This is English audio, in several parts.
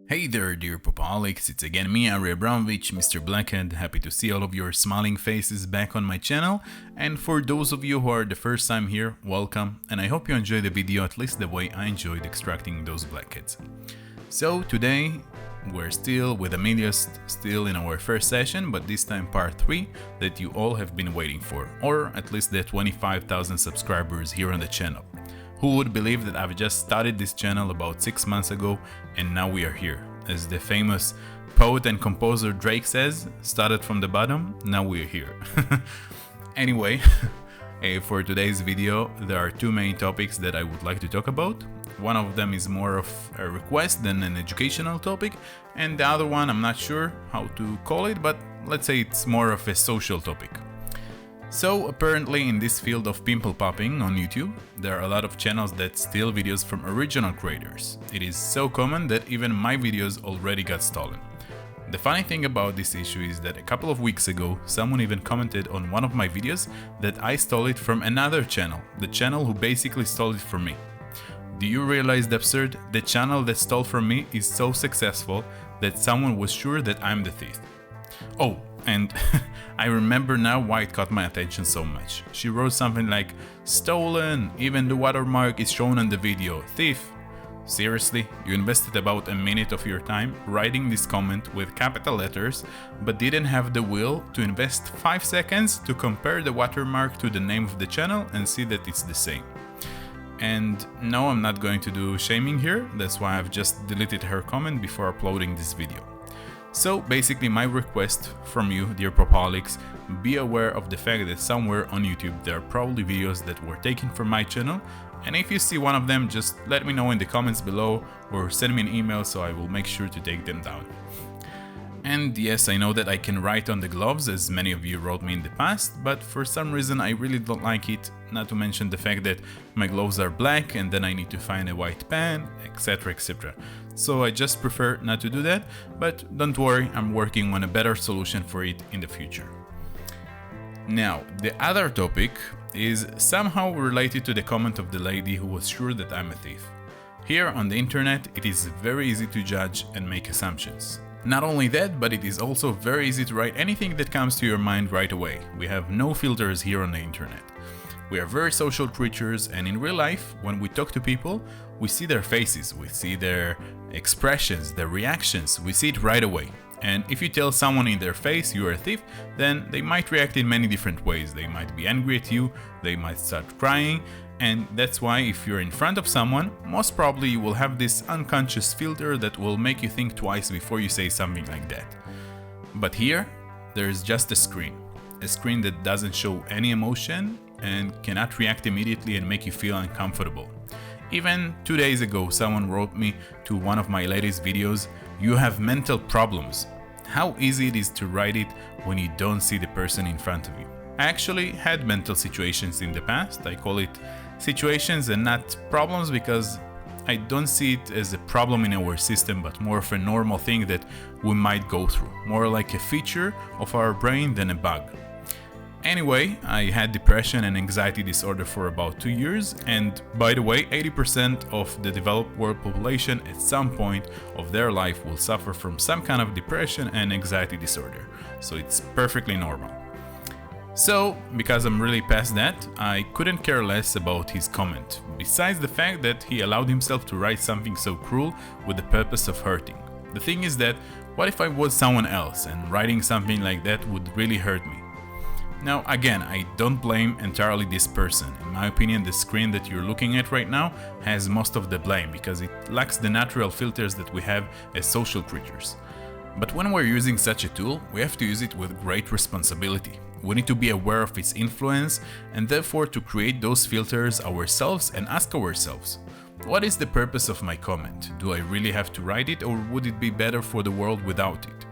Hey there, dear popaholics, it's again me, Arie Abramovich, Mr.Blackhead. Happy to see all of your smiling faces back on my channel, and for those of you who are the first time here, welcome, and I hope you enjoyed the video at least the way I enjoyed extracting those blackheads. So today, we're still with Amilios, still in our first session, but this time part 3 that you all have been waiting for, or at least the 25,000 subscribers here on the channel. Who would believe that I've just started this channel about 6 months ago and now we are here. As the famous poet and composer Drake says, started from the bottom, now we're here. Anyway, for today's video there are two main topics that I would like to talk about. One of them is more of a request than an educational topic, and the other one I'm not sure how to call it, but let's say it's more of a social topic. So apparently in this field of pimple popping on YouTube, there are a lot of channels that steal videos from original creators. It is so common that even my videos already got stolen. The funny thing about this issue is that a couple of weeks ago, someone even commented on one of my videos that I stole it from another channel, the channel who basically stole it from me. Do you realize the absurd? The channel that stole from me is so successful that someone was sure that I'm the thief. Oh, and I remember now why it caught my attention so much. She wrote something like, "Stolen, even the watermark is shown on the video, thief." Seriously, you invested about a minute of your time writing this comment with capital letters, but didn't have the will to invest 5 seconds to compare the watermark to the name of the channel and see that it's the same. And no, I'm not going to do shaming here, that's why I've just deleted her comment before uploading this video. So basically my request from you, dear popaholics, be aware of the fact that somewhere on YouTube there are probably videos that were taken from my channel, and if you see one of them, just let me know in the comments below or send me an email so I will make sure to take them down. And yes, I know that I can write on the gloves, as many of you wrote me in the past, but for some reason I really don't like it, not to mention the fact that my gloves are black and then I need to find a white pen, etc, etc. So I just prefer not to do that, but don't worry, I'm working on a better solution for it in the future. Now, the other topic is somehow related to the comment of the lady who was sure that I'm a thief. Here on the internet, it is very easy to judge and make assumptions. Not only that, but it is also very easy to write anything that comes to your mind right away. We have no filters here on the internet. We are very social creatures, and in real life, when we talk to people, we see their faces, we see their expressions, their reactions, we see it right away. And if you tell someone in their face you're a thief, then they might react in many different ways. They might be angry at you, they might start crying, and that's why if you're in front of someone, most probably you will have this unconscious filter that will make you think twice before you say something like that. But here, there is just a screen that doesn't show any emotion and cannot react immediately and make you feel uncomfortable. Even 2 days ago, someone wrote me to one of my latest videos, "You have mental problems." How easy it is to write it when you don't see the person in front of you. I actually had mental situations in the past. I call it situations and not problems because I don't see it as a problem in our system, but more of a normal thing that we might go through, more like a feature of our brain than a bug. Anyway, I had depression and anxiety disorder for about 2 years, and by the way, 80% of the developed world population at some point of their life will suffer from some kind of depression and anxiety disorder, so it's perfectly normal. So, because I'm really past that, I couldn't care less about his comment, besides the fact that he allowed himself to write something so cruel with the purpose of hurting. The thing is that, what if I was someone else and writing something like that would really hurt me? Now again, I don't blame entirely this person. In my opinion, the screen that you're looking at right now has most of the blame because it lacks the natural filters that we have as social creatures. But when we're using such a tool, we have to use it with great responsibility. We need to be aware of its influence and therefore to create those filters ourselves and ask ourselves, what is the purpose of my comment? Do I really have to write it, or would it be better for the world without it?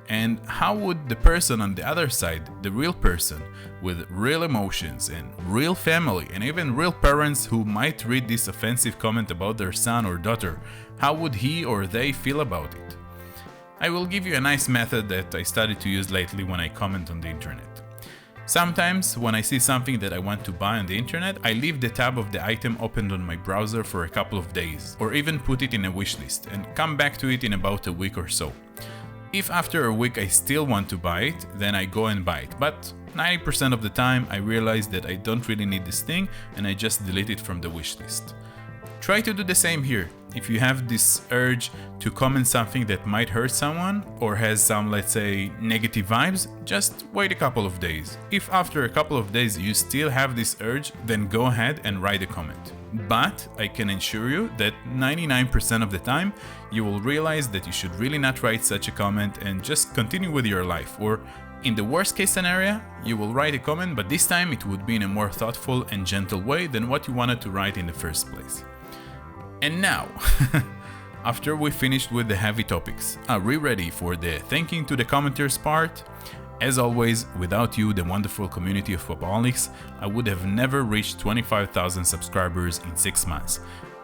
And how would the person on the other side, the real person, with real emotions and real family and even real parents who might read this offensive comment about their son or daughter, how would he or they feel about it? I will give you a nice method that I started to use lately when I comment on the internet. Sometimes, when I see something that I want to buy on the internet, I leave the tab of the item opened on my browser for a couple of days, or even put it in a wishlist and come back to it in about a week or so. If after a week I still want to buy it, then I go and buy it, but 90% of the time I realize that I don't really need this thing and I just delete it from the wishlist. Try to do the same here. If you have this urge to comment something that might hurt someone or has some, let's say, negative vibes, just wait a couple of days. If after a couple of days you still have this urge, then go ahead and write a comment. But I can assure you that 99% of the time you will realize that you should really not write such a comment and just continue with your life. Or in the worst case scenario, you will write a comment, but this time it would be in a more thoughtful and gentle way than what you wanted to write in the first place. And now, after we finished with the heavy topics, are we ready for the thanking to the commenters part? As always, without you, the wonderful community of popaholics, I would have never reached 25,000 subscribers in 6 months.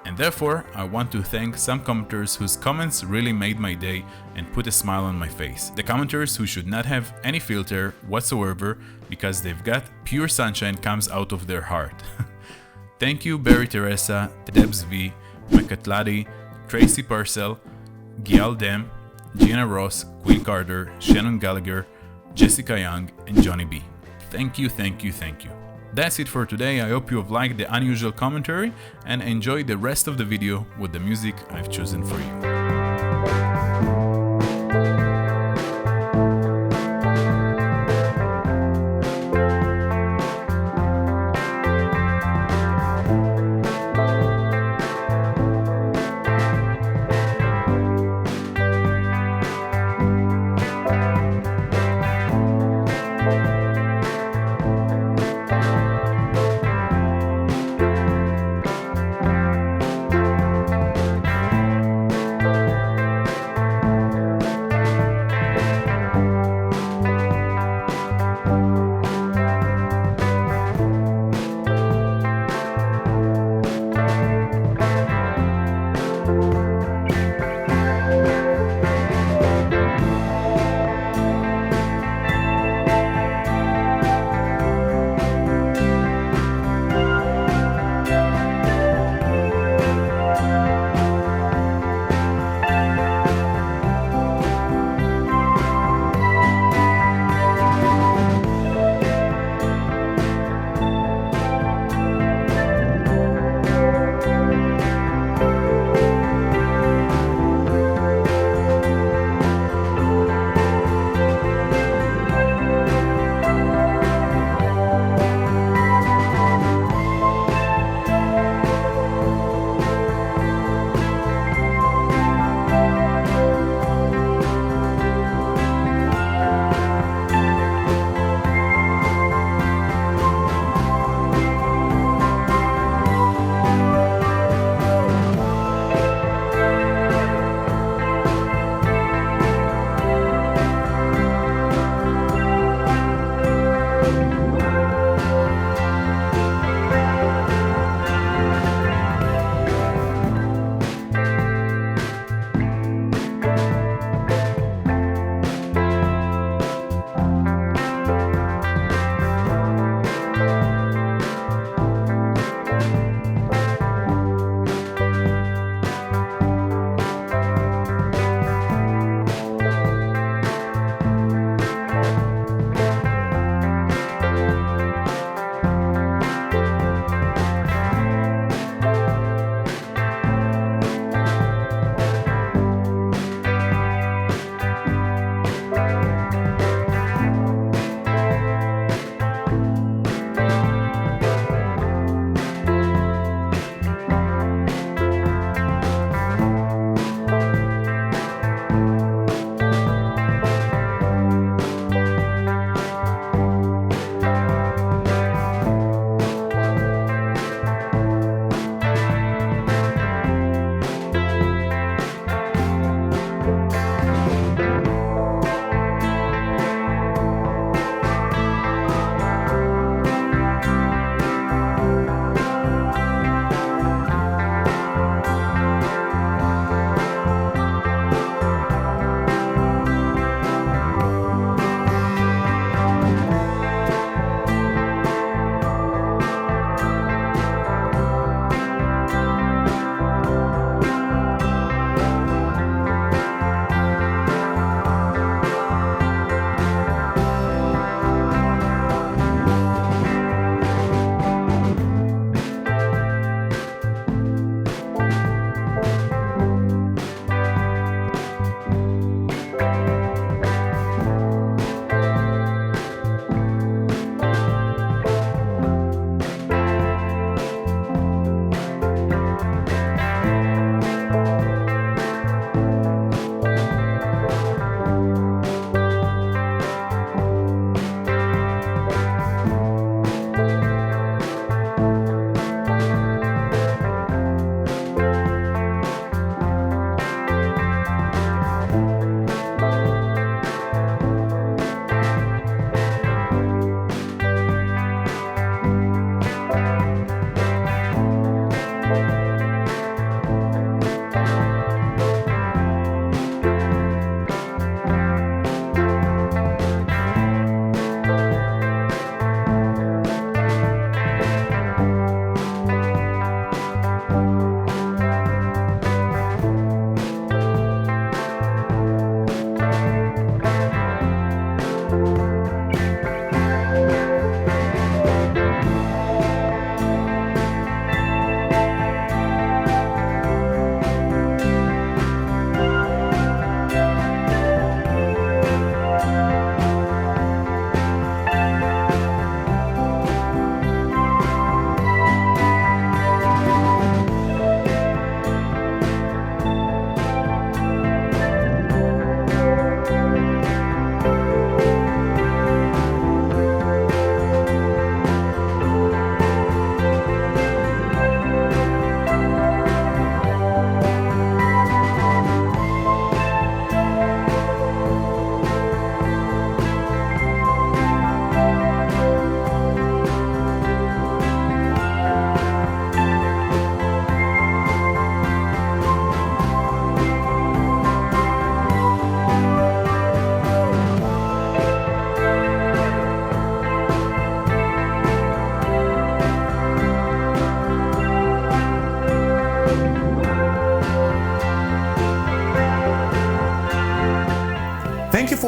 And therefore, I want to thank some commenters whose comments really made my day and put a smile on my face. The commenters who should not have any filter whatsoever because they've got pure sunshine comes out of their heart. Thank you Barry Teresa, Debs V, Makatladi, Tracy Purcell, Gial Dem, Gina Ross, Queen Carter, Shannon Gallagher, Jessica Young, and Johnny B. Thank you, thank you, thank you. That's it for today. I hope you have liked the unusual commentary and enjoy the rest of the video with the music I've chosen for you.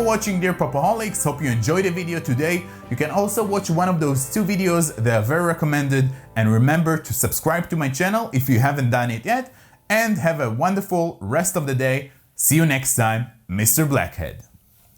watching, dear popaholics. Hope you enjoyed the video today. You can also watch one of those 2 videos, they are very recommended. And remember to subscribe to my channel if you haven't done it yet. And have a wonderful rest of the day. See you next time, Mr. Blackhead.